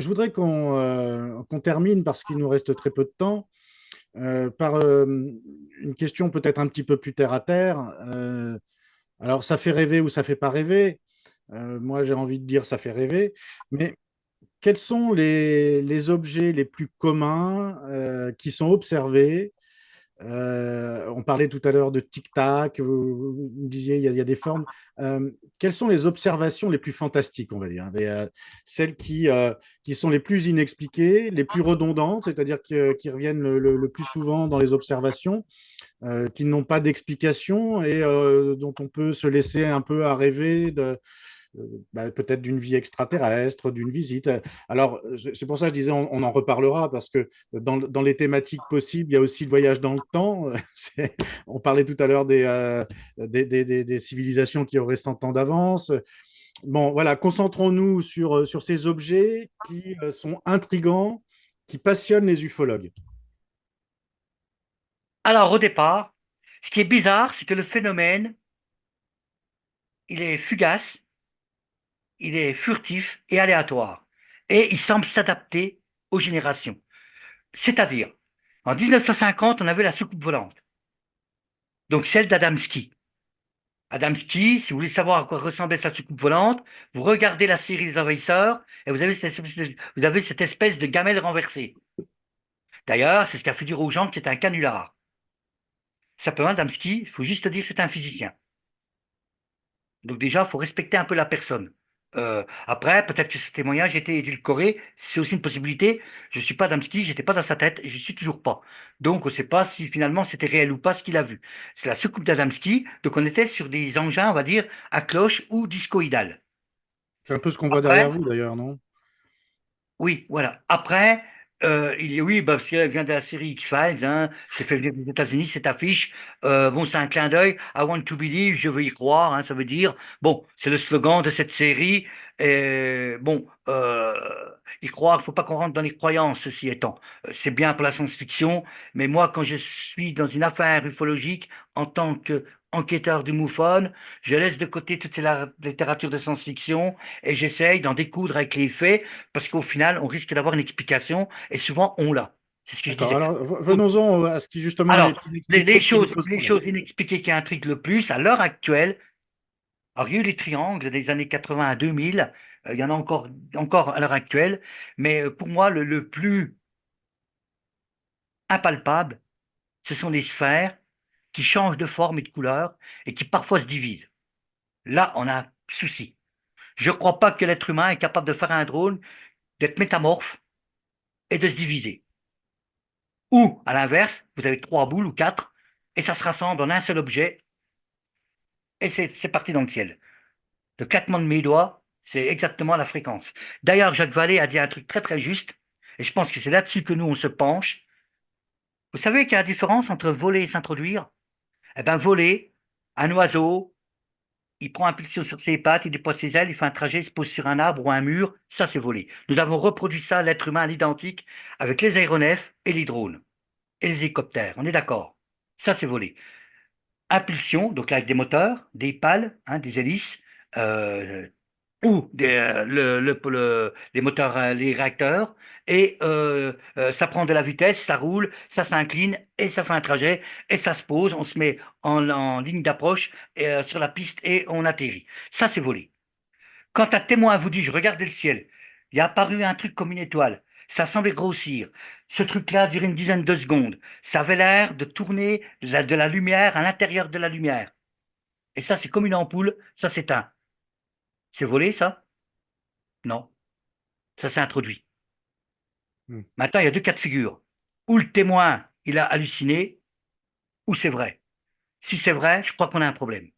je voudrais qu'on termine, parce qu'il nous reste très peu de temps, par une question peut-être un petit peu plus terre à terre. Alors, ça fait rêver ou ça fait pas rêver? Moi, j'ai envie de dire ça fait rêver. Mais quels sont les objets les plus communs qui sont observés? On parlait tout à l'heure de tic-tac, vous me disiez il y a des formes. Quelles sont les observations les plus fantastiques, on va dire, celles qui sont les plus inexpliquées, les plus redondantes, c'est-à-dire qui reviennent le plus souvent dans les observations, qui n'ont pas d'explication et dont on peut se laisser un peu à rêver peut-être d'une vie extraterrestre, d'une visite. Alors, c'est pour ça que je disais, on en reparlera, parce que dans les thématiques possibles, il y a aussi le voyage dans le temps. On parlait tout à l'heure des civilisations qui auraient 100 ans d'avance. Bon, voilà, concentrons-nous sur ces objets qui sont intrigants, qui passionnent les ufologues. Alors, au départ, ce qui est bizarre, c'est que le phénomène, il est fugace, il est furtif et aléatoire. Et il semble s'adapter aux générations. C'est-à-dire, en 1950, on avait la soucoupe volante, donc celle d'Adamski. Adamski, si vous voulez savoir à quoi ressemblait sa soucoupe volante, vous regardez la série des envahisseurs et vous avez cette espèce de gamelle renversée. D'ailleurs, c'est ce qui a fait dire aux gens que c'était un canular. Simplement, Adamski, il faut juste dire que c'est un physicien. Donc déjà, il faut respecter un peu la personne. Après, peut-être que ce témoignage était édulcoré, c'est aussi une possibilité. Je ne suis pas Adamski, j'étais pas dans sa tête et je ne suis toujours pas. Donc on ne sait pas si finalement c'était réel ou pas ce qu'il a vu. C'est la soucoupe d'Adamski, donc on était sur des engins, on va dire, à cloche ou discoïdales. C'est un peu ce qu'on voit Après, derrière vous, d'ailleurs, non? oui, voilà. Après, oui, bah, parce qu'elle vient de la série X-Files, hein. C'est fait venir des États-Unis, cette affiche. Bon, c'est un clin d'œil. I want to believe, je veux y croire, hein, ça veut dire. Bon, c'est le slogan de cette série. Et, bon, y croire, il faut pas qu'on rentre dans les croyances, ceci étant. C'est bien pour la science-fiction, mais moi, quand je suis dans une affaire ufologique, en tant qu'enquêteur du MUFON, je laisse de côté toute la littérature de science-fiction et j'essaye d'en découdre avec les faits parce qu'au final, on risque d'avoir une explication et souvent on l'a. C'est ce que je D'accord. disais. Alors, Donc, venons-en à ce qui, justement, est alors, inexpliqué, qui vous pose les problème. choses inexpliquées qui intriguent le plus à l'heure actuelle, alors il y a eu les triangles des années 80 à 2000, il y en a encore à l'heure actuelle, mais pour moi, le plus impalpable, ce sont les sphères qui changent de forme et de couleur et qui parfois se divisent. Là, on a un souci. Je ne crois pas que l'être humain est capable de faire un drone, d'être métamorphe et de se diviser. Ou, à l'inverse, vous avez trois boules ou quatre, et ça se rassemble en un seul objet, et c'est parti dans le ciel. Le claquement de mes doigts, c'est exactement la fréquence. D'ailleurs, Jacques Vallée a dit un truc très très juste, et je pense que c'est là-dessus que nous, on se penche. Vous savez qu'il y a la différence entre voler et s'introduire? Eh bien, voler, un oiseau, il prend impulsion sur ses pattes, il déploie ses ailes, il fait un trajet, il se pose sur un arbre ou un mur, ça c'est voler. Nous avons reproduit ça, l'être humain, à l'identique, avec les aéronefs et les drones, et les hélicoptères, on est d'accord. Ça c'est voler. Impulsion, donc là, avec des moteurs, des pales, hein, des hélices, euh, ou les moteurs, les réacteurs, et ça prend de la vitesse, ça roule, ça s'incline, et ça fait un trajet, et ça se pose, on se met en ligne d'approche sur la piste et on atterrit. Ça, c'est voler. Quand un témoin vous dit, je regardais le ciel, il est apparu un truc comme une étoile, ça semblait grossir. Ce truc-là a duré une dizaine de secondes. Ça avait l'air de tourner de la lumière à l'intérieur de la lumière. Et ça, c'est comme une ampoule, ça s'éteint. C'est volé, ça? Non, ça s'est introduit. Hmm. Maintenant, il y a deux cas de figure. Ou le témoin, il a halluciné, ou c'est vrai. Si c'est vrai, je crois qu'on a un problème.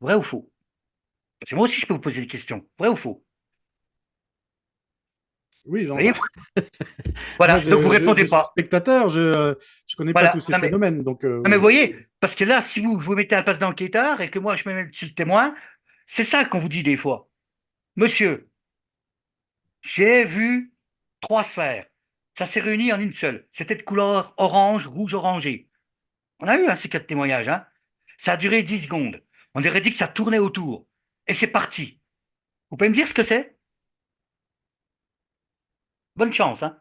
Vrai ou faux? Parce que moi aussi, je peux vous poser des questions. Vrai ou faux? Oui, Vous voyez? moi, Voilà, donc vous je répondez suis pas. spectateur, je ne connais pas tous Voilà. ces phénomènes. Donc, Non, mais vous oui. voyez, parce que là, si vous vous mettez à la place d'enquêteur et que moi, je me mets sur le témoin, c'est ça qu'on vous dit des fois. Monsieur, j'ai vu trois sphères. Ça s'est réuni en une seule. C'était de couleur orange, rouge, orangé. On a eu ces cas de témoignage, hein. Ça a duré 10 secondes. On aurait dit que ça tournait autour. Et c'est parti. Vous pouvez me dire ce que c'est? Bonne chance, hein.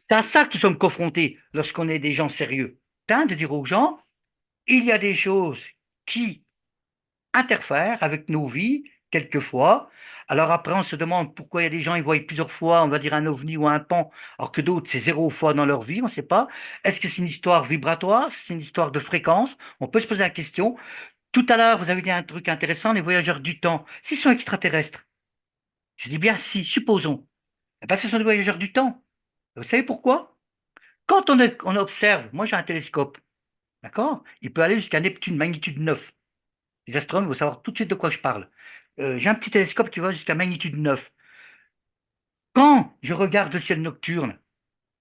C'est à ça que nous sommes confrontés lorsqu'on est des gens sérieux. De dire aux gens, il y a des choses qui interfèrent avec nos vies, quelquefois. Alors après, on se demande pourquoi il y a des gens, ils voient plusieurs fois, on va dire un ovni ou un pan, alors que d'autres, c'est zéro fois dans leur vie, on ne sait pas. Est-ce que c'est une histoire vibratoire? C'est une histoire de fréquence? On peut se poser la question. Tout à l'heure, vous avez dit un truc intéressant, les voyageurs du temps. S'ils sont extraterrestres, je dis bien si, supposons. Eh ben, ce sont des voyageurs du temps. Vous savez pourquoi? Quand on observe, moi j'ai un télescope, d'accord? Il peut aller jusqu'à Neptune, magnitude 9. Les astronomes vont savoir tout de suite de quoi je parle. J'ai un petit télescope qui va jusqu'à magnitude 9. Quand je regarde le ciel nocturne,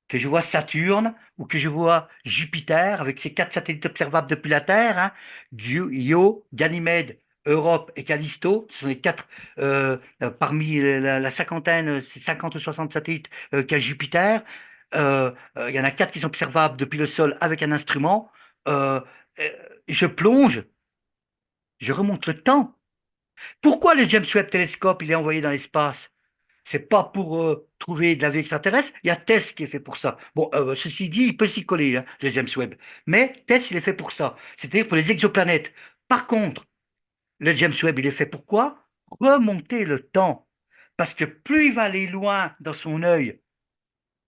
que je vois Saturne ou que je vois Jupiter avec ses 4 satellites observables depuis la Terre, hein, Io, Ganymède, Europe et Callisto, ce sont les quatre parmi la cinquantaine, c'est 50 ou 60 satellites qu'a Jupiter. Il y en a quatre qui sont observables depuis le sol avec un instrument. Euh, euh, je plonge, je remonte le temps. Pourquoi le James Webb Telescope il est envoyé dans l'espace? C'est pas pour trouver de la vie extraterrestre. Il y a TESS qui est fait pour ça. Bon, ceci dit, il peut s'y coller, hein, le James Webb. Mais TESS, il est fait pour ça. C'est-à-dire pour les exoplanètes. Par contre, le James Webb, il est fait pour quoi? Remonter le temps. Parce que plus il va aller loin dans son œil,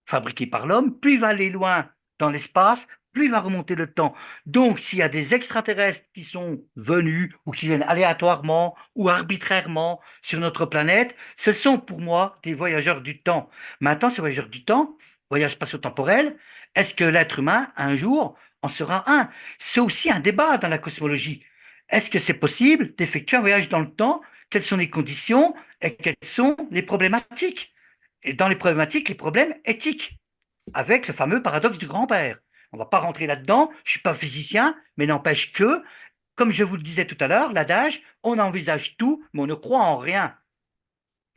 fabriqué par l'homme, plus il va aller loin dans l'espace, plus il va remonter le temps. Donc, s'il y a des extraterrestres qui sont venus ou qui viennent aléatoirement ou arbitrairement sur notre planète, ce sont pour moi des voyageurs du temps. Maintenant, ces voyageurs du temps, voyage spatio-temporel, est-ce que l'être humain, un jour, en sera un? C'est aussi un débat dans la cosmologie. Est-ce que c'est possible d'effectuer un voyage dans le temps? Quelles sont les conditions et quelles sont les problématiques? Et dans les problématiques, les problèmes éthiques, avec le fameux paradoxe du grand-père. On ne va pas rentrer là-dedans, je ne suis pas physicien, mais n'empêche que, comme je vous le disais tout à l'heure, l'adage, on envisage tout, mais on ne croit en rien.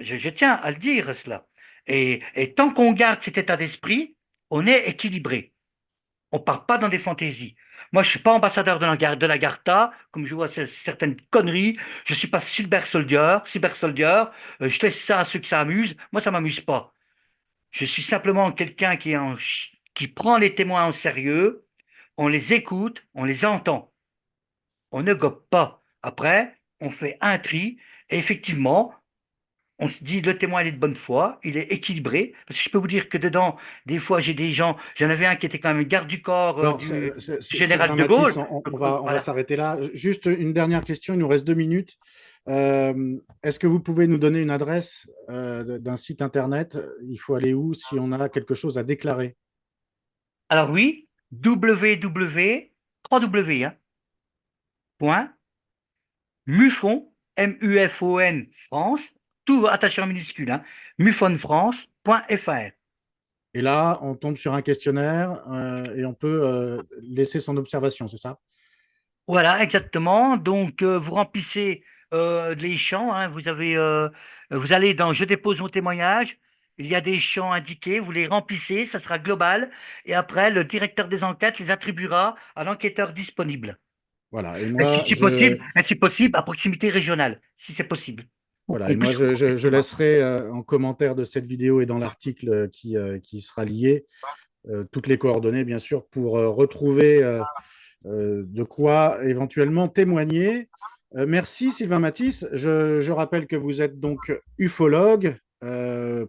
Je tiens à le dire, cela. Et tant qu'on garde cet état d'esprit, on est équilibré. On ne part pas dans des fantaisies. Moi, je ne suis pas ambassadeur de la Gartha, comme je vois certaines conneries. Je ne suis pas cyber soldier. Je laisse ça à ceux qui s'amusent. Moi, ça ne m'amuse pas. Je suis simplement quelqu'un qui prend les témoins au sérieux, on les écoute, on les entend. On ne gobe pas. Après, on fait un tri et effectivement, on se dit le témoin il est de bonne foi, il est équilibré. Parce que je peux vous dire que dedans, des fois, j'ai des gens, j'en avais un qui était quand même garde du corps Alors, du général Sylvain de Gaulle. Mathis, on va Voilà. s'arrêter là. Juste une dernière question, il nous reste 2 minutes. Est-ce que vous pouvez nous donner une adresse d'un site internet? Il faut aller où si on a quelque chose à déclarer? Alors oui, www, 3W, hein, point, MUFON, MUFON France, tout attaché en minuscule, hein, mufonfrance.fr. Et là, on tombe sur un questionnaire et on peut laisser son observation, c'est ça? Voilà, exactement. Donc, vous remplissez les champs, hein, vous allez dans Je dépose mon témoignage. Il y a des champs indiqués, vous les remplissez, ça sera global. Et après, le directeur des enquêtes les attribuera à l'enquêteur disponible. Voilà. Et Et si moi, c'est possible, et si possible, à proximité régionale, si c'est possible. voilà. Et On moi, puisse remonter je plus loin. laisserai en commentaire de cette vidéo et dans l'article qui sera lié toutes les coordonnées, bien sûr, pour retrouver de quoi éventuellement témoigner. Merci Sylvain Mathis. Je rappelle que vous êtes donc ufologue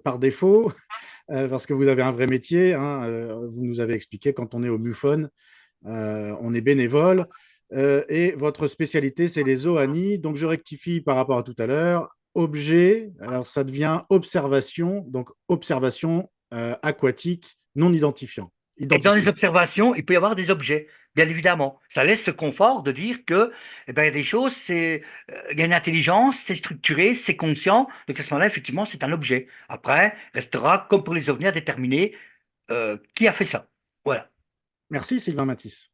par défaut, parce que vous avez un vrai métier, hein. Vous nous avez expliqué quand on est au MUFON, on est bénévole. Et votre spécialité, c'est les OANI. Donc je rectifie par rapport à tout à l'heure. Objet, alors ça devient observation, donc observation aquatique non identifiant. Et dans les Identifié. observations, il peut y avoir des objets, bien évidemment. Ça laisse ce confort de dire que, eh ben, il y a des choses, il y a une intelligence, c'est structuré, c'est conscient. Donc à ce moment-là, effectivement, c'est un objet. Après, restera, comme pour les ovnis, à déterminer qui a fait ça. Voilà. Merci Sylvain Mathis.